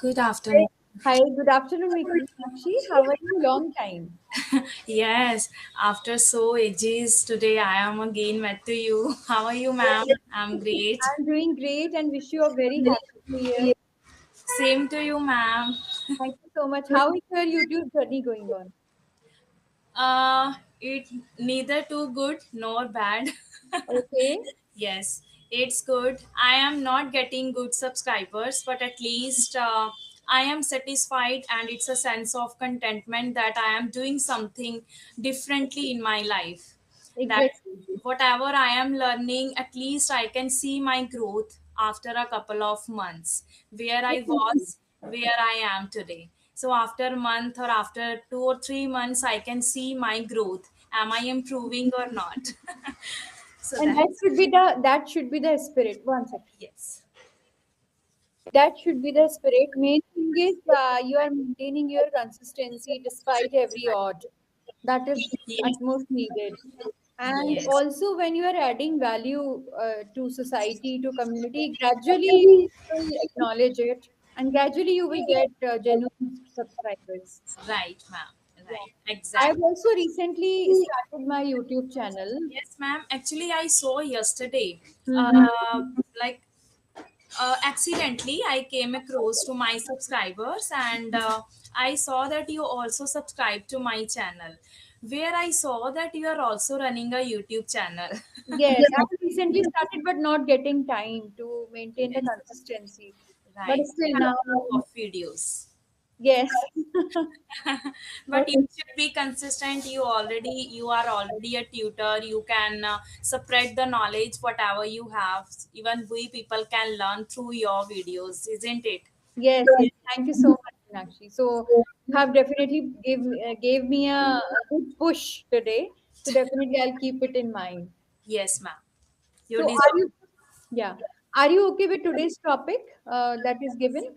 Good Hi, afternoon. hi, good afternoon, Meenakshi. How are you? Long time. Yes, after so ages, today I am again met to you. How are you, ma'am? I'm great. I'm doing great and wish you a very happy new year. Same to you, ma'am. Thank you so much. How is your YouTube journey going on? It neither too good nor bad. Okay, Yes, it's good. I am not getting good subscribers, but at least I am satisfied, and it's a sense of contentment that I am doing something differently in my life. That exactly. whatever I am learning, at least I can see my growth after a couple of months, where I was, where I am today. So after a month or after 2 or 3 months, I can see my growth. Am I improving or not? So And that's that should be the spirit. One second. yes. That should be the spirit. Main thing is you are maintaining your consistency despite every odd. That is Yes. utmost needed. And Yes. also, when you are adding value to society, to community, gradually people will acknowledge it, and gradually you will get genuine subscribers. Right, ma'am. Yeah. Right. I've Exactly. also recently started my YouTube channel. Yes, ma'am. Actually, I saw yesterday, Hmm. uh, like accidentally, I came across to my subscribers, and I saw that you also subscribe to my channel, where I saw that you are also running a YouTube channel. Yes, I've recently started, but not getting time to maintain the Yes. consistency. But Right. still There now, are a lot of videos. yes. But you should be consistent. You are already a tutor. You can spread the knowledge whatever you have. Even we people can learn through your videos, isn't it? Yes, yes. Thank you so much, Meenakshi. So you have definitely gave me a good push today. So definitely I'll keep it in mind. Yes, ma'am. You So are deserve. you, yeah, are you okay with today's topic that is given?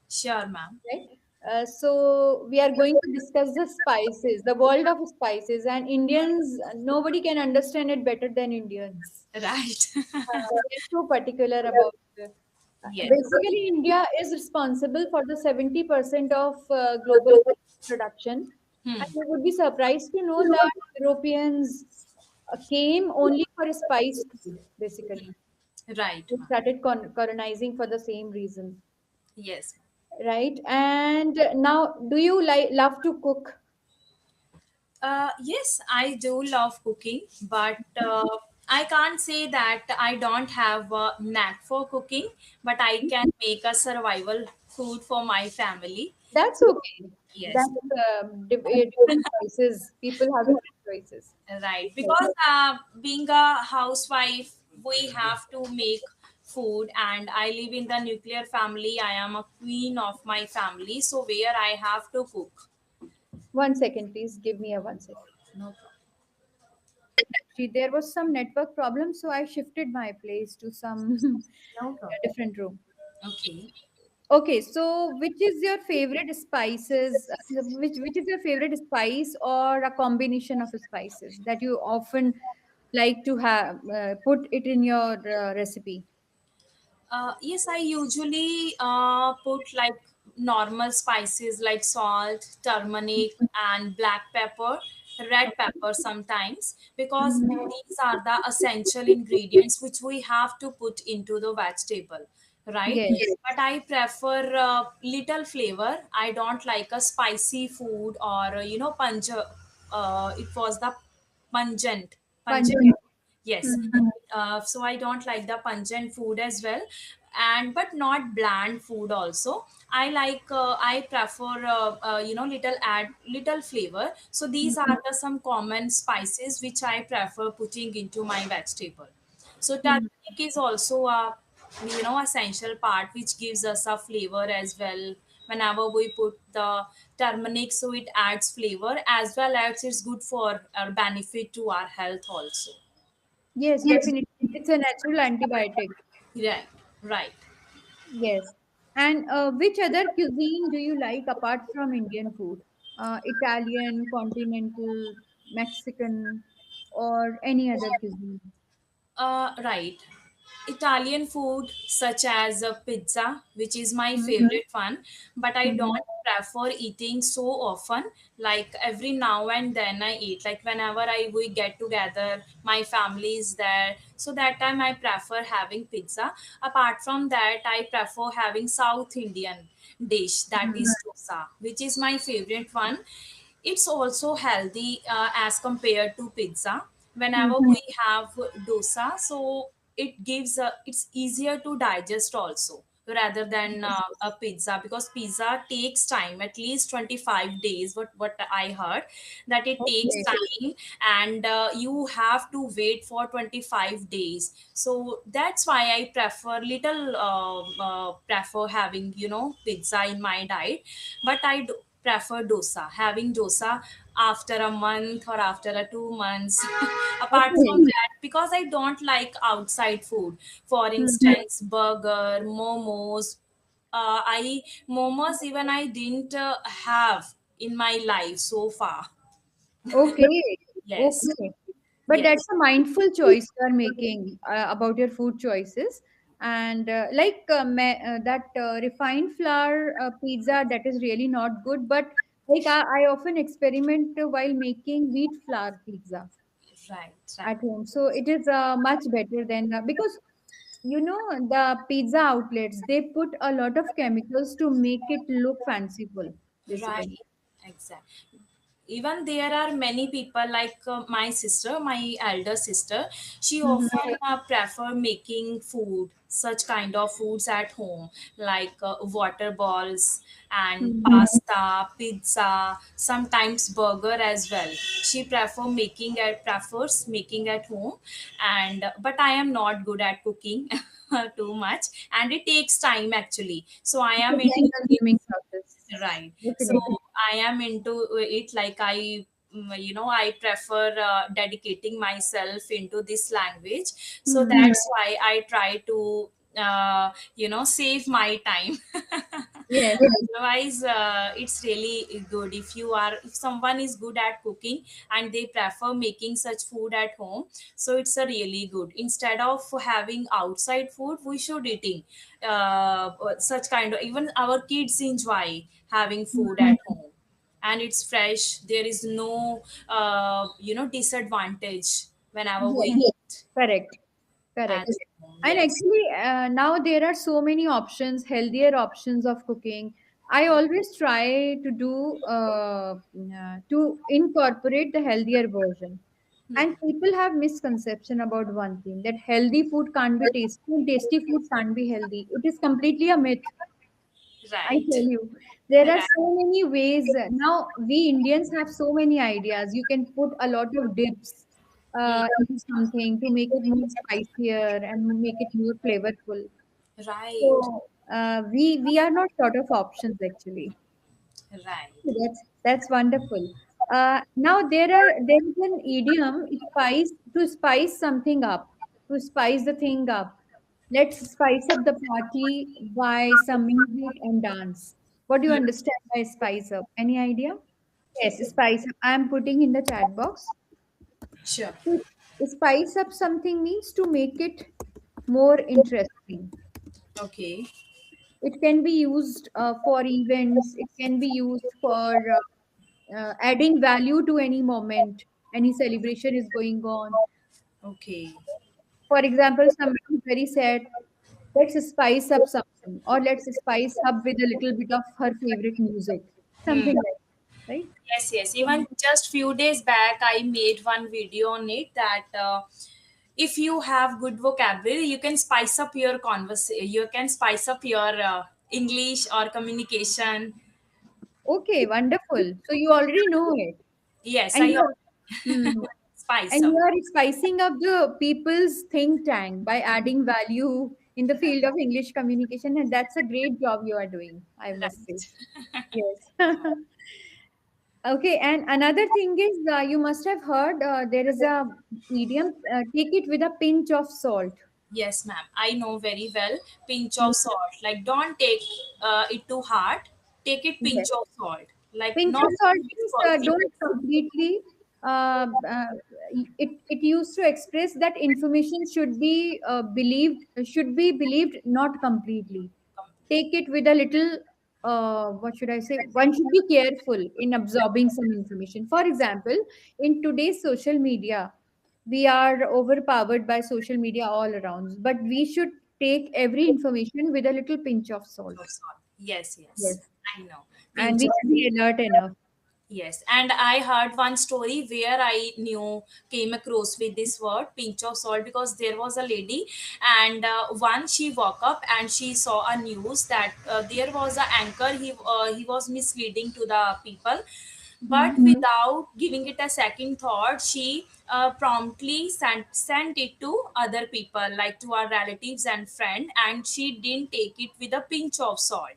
Sure, ma'am. Right. So we are going to discuss the spices, the world of spices, and Indians. Nobody can understand it better than Indians. Right. They're so particular about. Yes. Basically, India is responsible for the 70% of global production, Hmm. and you would be surprised to know that Europeans came only for spice food. Basically, Right, they ma'am. started colonizing for the same reason, Yes. right? And now, do you love to cook? Yes, I do love cooking, but I can't say that I don't have a knack for cooking, but I can make a survival food for my family. That's okay. Yes, That's different choices. People have different choices. right. Right. Because being a housewife, we have to make food, and I live in the nuclear family. I am a queen of my family, so where I have to cook. 1 second, please. Give me a 1 second. No problem. Actually, there was some network problem, so I shifted my place to some No problem. different room. Okay. Okay, so which is your favorite spices? Which is your favorite spice or a combination of spices that you often like to have put it in your recipe? Yes, I usually put like normal spices like salt, turmeric, and black pepper, red pepper sometimes, because Mhm. these are the essential ingredients which we have to put into the vegetable, right? Yes. But I prefer little flavor. I don't like a spicy food, or it was the pungent, pungent. Pungent. Yes. Mhm. So I don't like the pungent food as well, and but not bland food also. I prefer little add little flavor. So these are the some common spices which I prefer putting into my vegetable. So Mhm. turmeric is also a essential part which gives us a flavor as well. Whenever we put the turmeric, so it adds flavor as well as it's good for our benefit to our health also. Yes, definitely. It's a natural antibiotic. Right, right. Yes. And which other cuisine do you like apart from Indian food? Italian, continental, Mexican, or any other cuisine? Right. Italian food such as pizza, which is my Mm-hmm. favorite one, but I Mm-hmm. don't prefer eating so often. Like every now and then I eat. Like whenever I we get together, my family is there, so that time I prefer having pizza. Apart from that, I prefer having South Indian dish, that is dosa, which is my favorite one. It's also healthy as compared to pizza. Whenever Mm-hmm. we have dosa, so it gives it's easier to digest also rather than a pizza, because pizza takes time, at least 25 days, what I heard, that it takes Okay. time, and you have to wait for 25 days. So that's why I prefer little prefer having, pizza in my diet. But I do prefer dosa, having dosa after a month or after a 2 months. Apart from Okay. that, because I don't like outside food, for Mm-hmm. instance burger, momos, I momos even I didn't have in my life so far. Okay. Yes. Okay. But that's Yes. a mindful choice you are making about your food choices. And that refined flour pizza, that is really not good. But like I often experiment while making wheat flour pizza Right. Right. at home. So it is much better than because the pizza outlets, they put a lot of chemicals to make it look fanciful, Right. basically. Exactly. Even there are many people like my sister, my elder sister, she Mhm. often prefer making food, such kind of foods at home, like water balls and Mhm. pasta, pizza, sometimes burger as well. She prefers making at home, and but I am not good at cooking too much, and it takes time actually. So I It's a am into time-consuming process, right. So definitely. I am into it, like I prefer dedicating myself into this language. So Hmm. that's why I try to save my time. Yes, Otherwise it's really good if someone is good at cooking and they prefer making such food at home. So it's a really good, instead of having outside food, we should eating such kind of, even our kids enjoy having food Mhm. at home, and it's fresh. There is no disadvantage whenever we Yes, eat correct, at correct. home. And Yes. actually, now there are so many options, healthier options of cooking. I always try to to incorporate the healthier version. And people have misconception about one thing, that healthy food can't be tasty and tasty food can't be healthy. It is completely a myth. I Right. tell you, there are Right. so many ways. Now, we Indians have so many ideas. You can put a lot of dips Hmm. into something to make it more spicier and make it more flavorful. Right. So, we are not short of options actually. Right. That's wonderful. Now there is an idiom, to spice something up, to spice the thing up. Let's spice up the party by some music and dance. What do you understand by spice up? Any idea? Yes, spice up. I am putting in the chat box. Sure. To spice up something means to make it more interesting. Okay. It can be used for events. It can be used for adding value to any moment, any celebration is going on. Okay. For example, somebody is very sad. Let's spice up something, or let's spice up with a little bit of her favorite music, Hmm. something like that, right? Yes, yes. Even just few days back, I made one video on it, that if you have good vocabulary, you can spice up your conversation. You can spice up your English or communication. Okay, wonderful. So you already know it, Yes, and I you are, hmm, spice and up. you are spicing up the people's think tank by adding value in the field of English communication, and that's a great job you are doing, I must say. Right. Yes. Okay, and another thing is, you must have heard there is a idiom, take it with a pinch of salt. Yes, ma'am. I know very well. Pinch Mm. of salt. Like, don't take it too hard. Take it Yes. pinch of salt. Like, Pinch not of salt too much means for don't pinch. completely. it used to express that information should be believed, not completely. Take it with a little, what should I say, one should be careful in absorbing some information. For example, in today's social media, we are overpowered by social media all around, but we should take every information with a little pinch of salt. Of salt. Yes, yes. Yes, I know. and Pinch we of should be alert enough. yes, and I heard one story where I knew came across with this word pinch of salt because there was a lady, and one she woke up and she saw a news that there was an anchor. He was misleading to the people, but Hmm. without giving it a second thought, she promptly sent it to other people, like to our relatives and friend, and she didn't take it with a pinch of salt.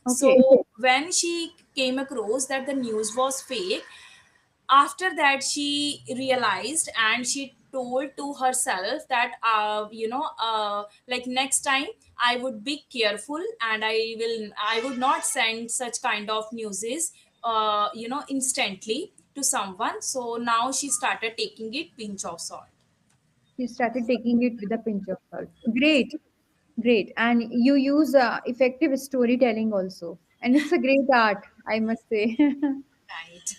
Okay. So when she came across that the news was fake, after that she realized and she told to herself that like next time I would be careful and I would not send such kind of newses instantly to someone. So now she started taking it pinch of salt. You started taking it with a pinch of salt. Great, great. And you use effective storytelling also. And it's a great art, I must say. Right.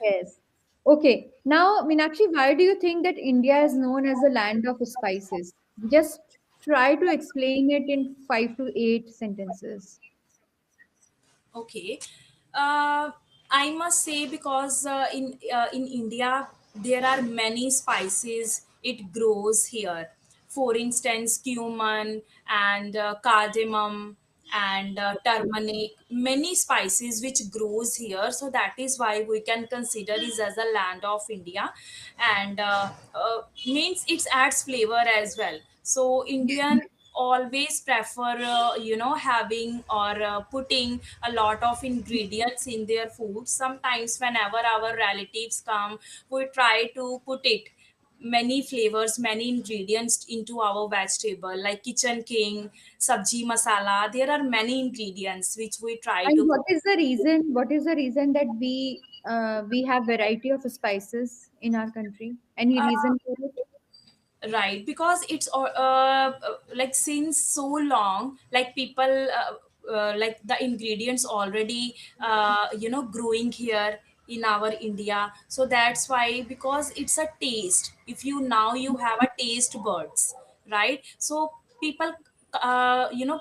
Yes. Okay. Now, Meenakshi, why do you think that India is known as the land of spices? Just try to explain it in 5 to 8 sentences. Okay. Uh, I must say because in India there are many spices it grows here. For instance, cumin and cardamom and turmeric, many spices which grows here. So that is why we can consider it as a land of India, and means it adds flavor as well. So Indian always prefer having or putting a lot of ingredients in their food. Sometimes whenever our relatives come, we try to put it many flavors, many ingredients into our vegetable, like kitchen king, sabji masala. There are many ingredients which we try And to what put. is the reason? What is the reason that we have variety of spices in our country? Any reason for it? Right, because it's like since so long, like people like the ingredients already growing here in our India. So that's why, because it's a taste. If you now you have a taste buds, right? So people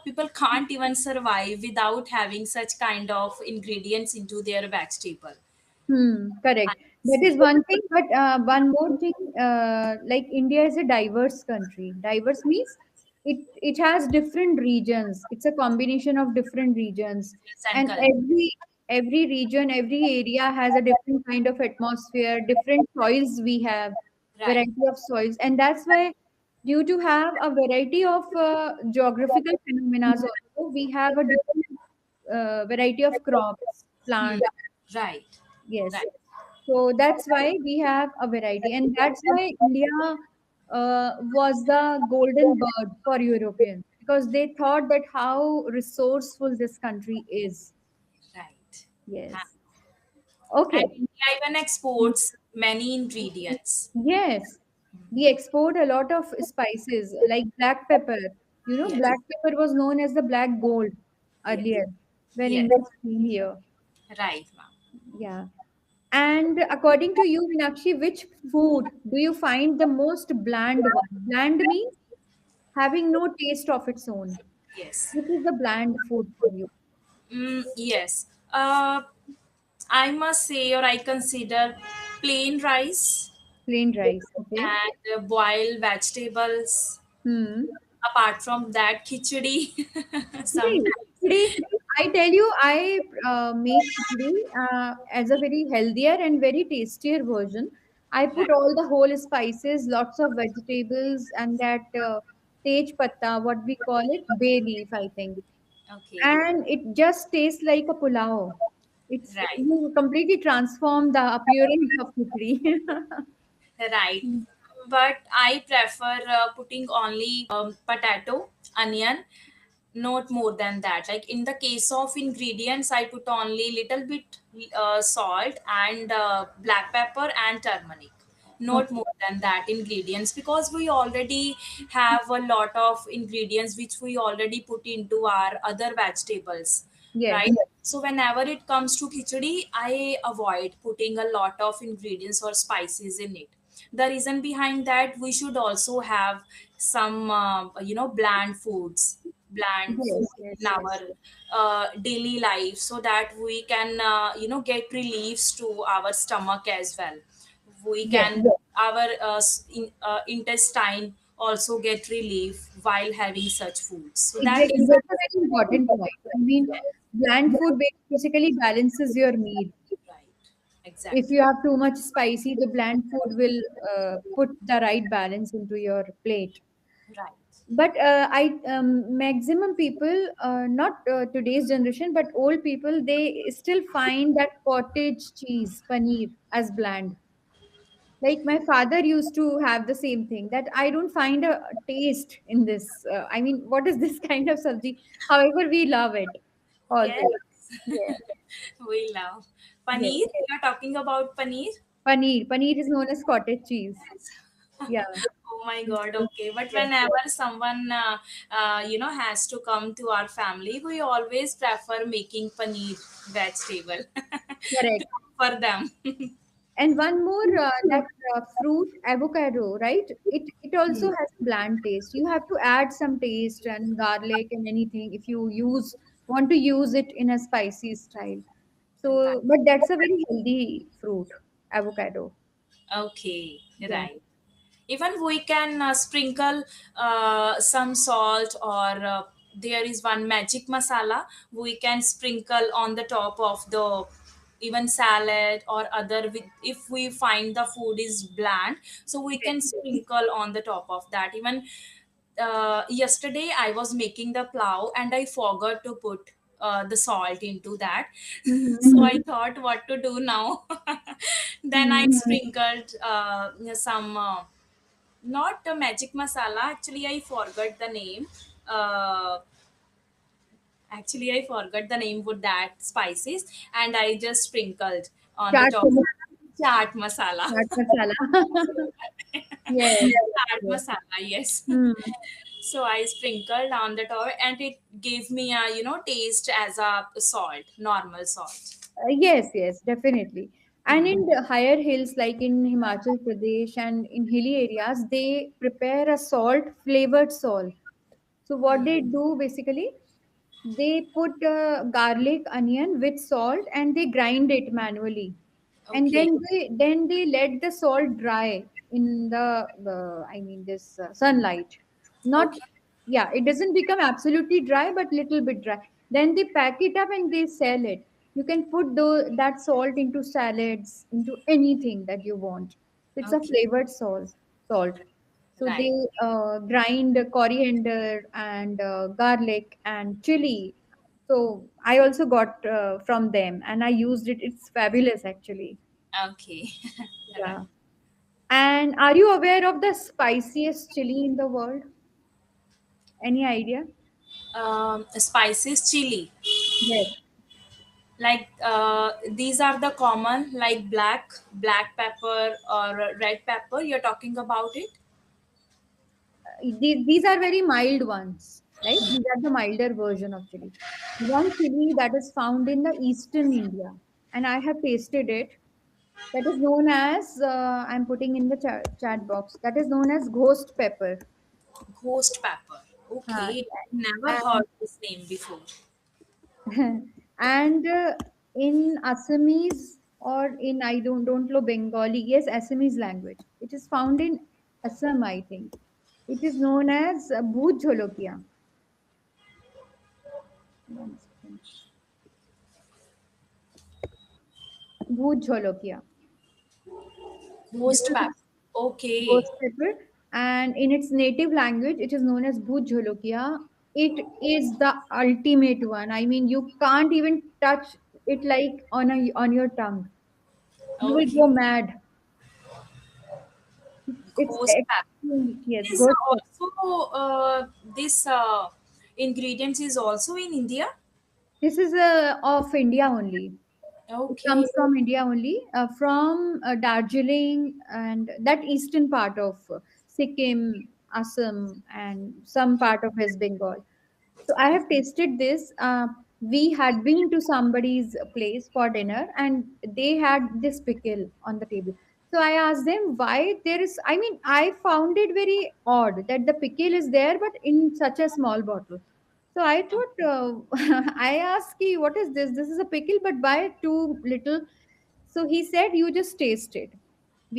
people can't even survive without having such kind of ingredients into their vegetable. I Correct. That see. is one thing, but one more thing, like India is a diverse country. Diverse means it has different regions. It's a combination of different regions, Yes, and and correct. every region, every area has a different kind of atmosphere, different soils we have, Right. variety of soils, and that's why due to have a variety of geographical phenomena also, we have a different variety of crops, Hmm. plants. Right. Yes. Right. So that's why we have a variety, and that's why India was the golden bird for Europeans because they thought that how resourceful this country is. Right. Ha- Yes. And Okay. India even exports many ingredients. Yes. We export a lot of spices like black pepper. You know, Yes. black pepper was known as the black gold Yes. earlier when Yes. Indians came here. Right, ma'am. Yeah. And according to you, Meenakshi, which food do you find the most bland one? Bland means having no taste of its own. Yes. Which is the bland food for you? Yes. I must say, or I consider plain rice Plain rice. Okay. and boiled vegetables. Hmm. Apart from that, khichdi Khichdi. sometimes. Khichdi. I tell you, I make khichdi as a very healthier and very tastier version. I Right. put all the whole spices, lots of vegetables, and that tej patta, what we call it, bay leaf, I think. Okay. And it just tastes like a pulao. It's Right. you completely transform the appearance of khichdi. Right. But I prefer putting only potato, onion, not more than that. Like in the case of ingredients, I put only little bit salt and black pepper and turmeric, not Okay. more than that ingredients, because we already have a lot of ingredients which we already put into our other vegetables, Yes. right? So whenever it comes to khichdi, I avoid putting a lot of ingredients or spices in it. The reason behind that, we should also have some bland foods, bland food Yes. in Yes. our Yes. daily life, so that we can get reliefs to our stomach as well. We Yes. can our intestine also get relief while having such foods, so that Exactly. is That's a very important point. I mean, bland food basically balances your meal. right. If Exactly. you have too much spicy, the bland food will put the right balance into your plate. Right. But I maximum people, not today's generation, but old people, they still find that cottage cheese paneer as bland. Like my father used to have the same thing, that I don't find a taste in this. I mean, what is this kind of sabji? However, we love it Yes. also. Yeah. We love Yes. paneer. You're talking about paneer. Paneer. Paneer is known as cottage cheese. Yeah. Oh my god, okay. But Yes. whenever someone has to come to our family, we always prefer making paneer vegetable to Correct. for them. And one more, that fruit avocado, right? It also has bland taste. You have to add some taste and garlic and anything if you want to use it in a spicy style. Right. So, but that's a very healthy fruit, avocado. Okay, Yeah. right. Even we can sprinkle some salt, or there is one magic masala we can sprinkle on the top of the even salad or other with, if we find the food is bland, so we Yes, can yes. sprinkle on the top of that. Even yesterday I was making the plow and I forgot to put the salt into that. So Mm-hmm. I thought what to do now. Then I Mm-hmm. sprinkled some not the magic masala, actually I forgot the name. uh, Actually I forgot the name with that spices, and I just sprinkled on the Chaat, top chaat masala. chaat masala. Yes, yes, Chaat yes. masala, yes. Hmm. So I sprinkled on the top, and it gave me a taste as a salt, normal salt. Yes, yes, definitely. And Hmm. in the higher hills, like in Himachal Pradesh and in hilly areas, they prepare a salt, flavored salt. So what Hmm. they do basically, they put garlic, onion with salt, and they grind it manually, and Okay. then they let the salt dry in the I mean this sunlight. Not, Okay. yeah, it doesn't become absolutely dry, but little bit dry. Then they pack it up and they sell it. You can put that salt into salads, into anything that you want. It's a Okay. flavored salt. So they Right. grind coriander and garlic and chili. So I also got from them and I used it. It's fabulous actually. Okay. Right. Yeah. And are you aware of the spiciest chili in the world? Any idea? Spices chili, Yes. like these are the common, like black pepper or red pepper you're talking about it. These are very mild ones, right? These are the milder version of chili. One chili that is found in the eastern India, and I have tasted it. That is known as, I'm putting in the chat box, that is known as ghost pepper. Ghost pepper. Uh, Okay, never and heard this name before. and in Assamese, or in, I don't know Bengali, yes, Assamese language. It is found in Assam, I think. It is known as Bhoot Jholokia. One second. Bhoot Jholokia. This Ghost is pepper. Okay. ghost pepper, and in its native language, it is known as Bhoot Jholokia. It is the ultimate one. I mean, you can't even touch it like on your tongue. You will Okay. go mad. It's Ghost pepper. extremely, yes, Is ghost pepper. also this. ingredients is also in India? This is of India only. It Okay. comes from India only, from Darjeeling and that eastern part of Sikkim, Assam, and some part of West Bengal. So I have tasted this. We had been to somebody's place for dinner, and they had this pickle on the table. So I asked them why there is. I mean, I found it very odd that the pickle is there, but in such a small bottle. So I thought, I asked, "Ki, what is this? This is a pickle, but why too little?" So he said, "You just taste it."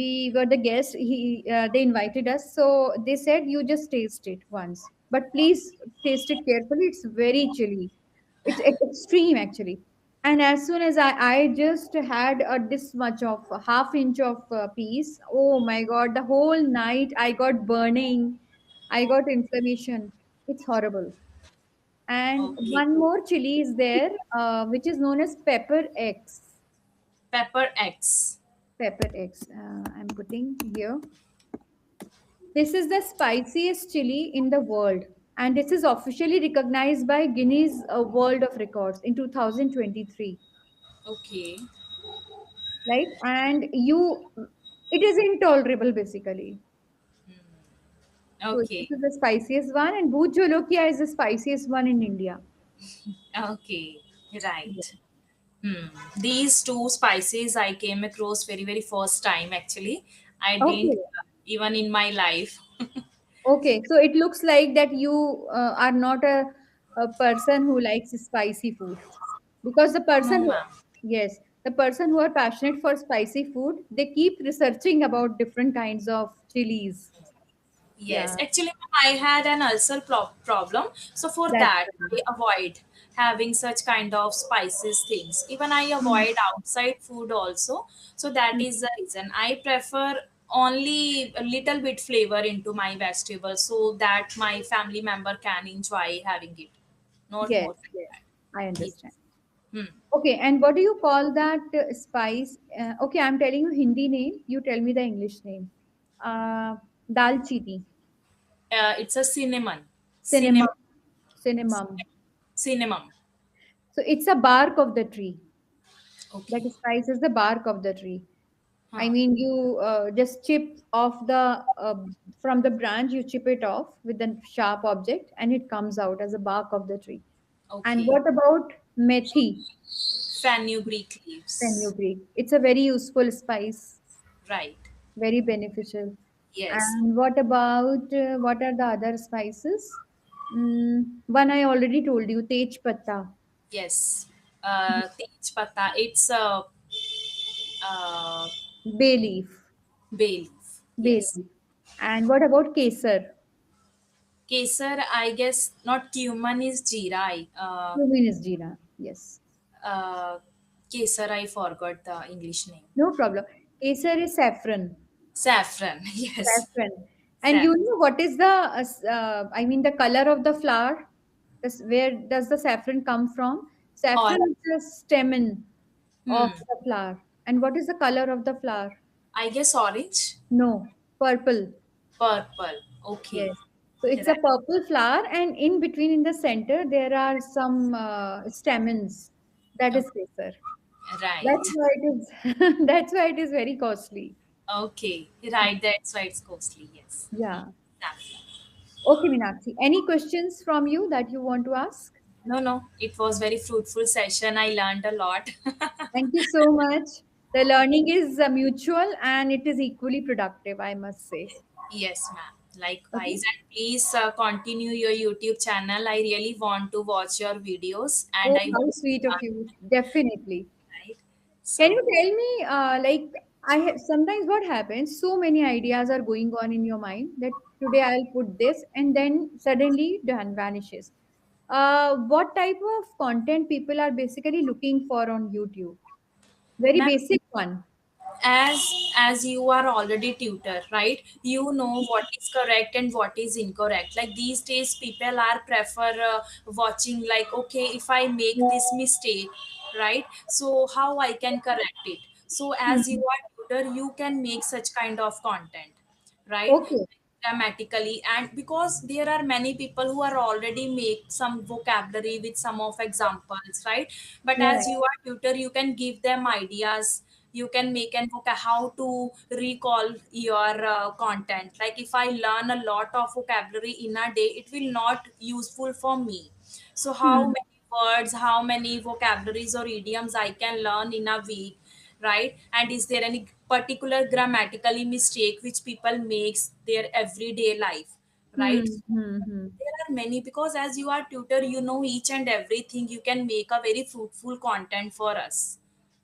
We were the guests. They invited us, so they said, "You just taste it once, but please taste it carefully. It's very chilly. It's extreme actually." And as soon as I just had this much of a half inch of piece, oh my god! The whole night I got burning, I got inflammation. It's horrible. And Okay. one more chili is there, which is known as pepper X. Pepper X. Pepper X. I'm putting here. This is the spiciest chili in the world, and this is officially recognized by Guinness World of Records in 2023. Okay. Right? And it is intolerable basically. So this Okay. is the spiciest one, and Bhoot Jolokia is the spiciest one in India. Okay. Yeah. Right. Hmm. These two spices I came across very, very first time actually. I didn't Okay. even in my life. Okay, so it looks like that you are not a person who likes spicy food, because No, ma'am. yes, the person who are passionate for spicy food, they keep researching about different kinds of chilies. Yes, Yeah, actually, I had an ulcer problem. So for that's that, right. I avoid having such kind of spices things. Even I Mm, avoid outside food also. So that mm. is the reason I prefer only a little bit flavor into my vegetables so that my family member can enjoy having it. Not Yes, more than yes, that. I Yes. understand. Hmm. Okay, and what do you call that spice? Okay, I'm telling you Hindi name. You tell me the English name. Uh, Dal chini, It's a cinnamon. cinnamon, Cinnamon. cinnamon. Cinnamon. So it's a bark of the tree. That Okay. spice is the bark of the tree. I Huh. mean, you just chip off from the branch, you chip it off with a sharp object and it comes out as a bark of the tree. And Okay. what about methi, Fenugreek leaves. fenugreek? It's a very useful spice, Right. very beneficial. Yes. And what are the other spices? One I already told you, tej patta, Yes. Tej pata. It's a bay leaf, bay leaf. bay Yes. leaf. And what about kesar? Kesar, I guess not cumin is jeera. Cumin is jeera. Yes. Uh, Kesar, I forgot the English name. No problem. Kesar is saffron. Saffron. Yes. Saffron. And you Saffron. know what is I mean, the color of the flower? Where does the saffron come from? Or Saffron is the stamen of hmm, the flower. And what is the color of the flower? I guess orange, No, purple. purple. Okay. Yes. So it's a Right. purple flower, and in between, in the center, there are some stamens. That is Okay. kesar. Right. That's why it is. That's why it is very costly. Okay. Right. That's why it's costly. Yes. Hmm. Yeah. Saffron. Okay, Meenakshi. Any questions from you that you want to ask? No, no. It was very fruitful session. I learned a lot. Thank you so much. The learning is mutual and it is equally productive, I must say. Yes, ma'am. Okay. Likewise. And please continue your YouTube channel. I really want to watch your videos and Oh, I how want sweet to of learn, you. Definitely. right? Can you So, tell me, like, I have sometimes what happens, so many ideas are going on in your mind that today I'll put this and then suddenly done vanishes. What type of content people are basically looking for on YouTube? Very ma'am, basic one. as you are already tutor, right? You know what is correct and what is incorrect. Like these days, people are prefer watching. Like, okay, if I make this mistake, right? So how I can correct it? So as you Mhm. are tutor, you can make such kind of content, right? Okay. grammatically, and because there are many people who are already make some vocabulary with some of examples, right? But as Right. you are tutor, you can give them ideas. You can make an how to recall your content. Like if I learn a lot of vocabulary in a day, it will not useful for me. So how Hmm. many words, how many vocabularies or idioms I can learn in a week, right? And is there any particular grammatically mistake which people makes their everyday life, right? Hmm. Hmm. Hmm. There are many, because as you are tutor, you know each and everything, you can make a very fruitful content for us.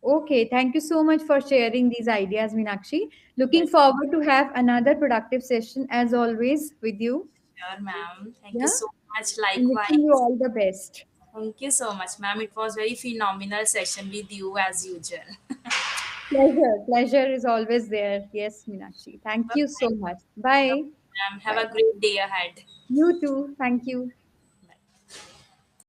Okay, thank you so much for sharing these ideas, Meenakshi. Looking Yes, forward to have another productive session as always with you. sure, ma'am. Thank you Yeah, so much. and wishing you Likewise. all the best. Thank you so much, ma'am. It was very phenomenal session with you as usual. Pleasure. Pleasure is always there. Yes, Meenakshi. Thank you so Thank much. you, Bye. ma'am. Have Bye. a great day ahead. You too. Thank you.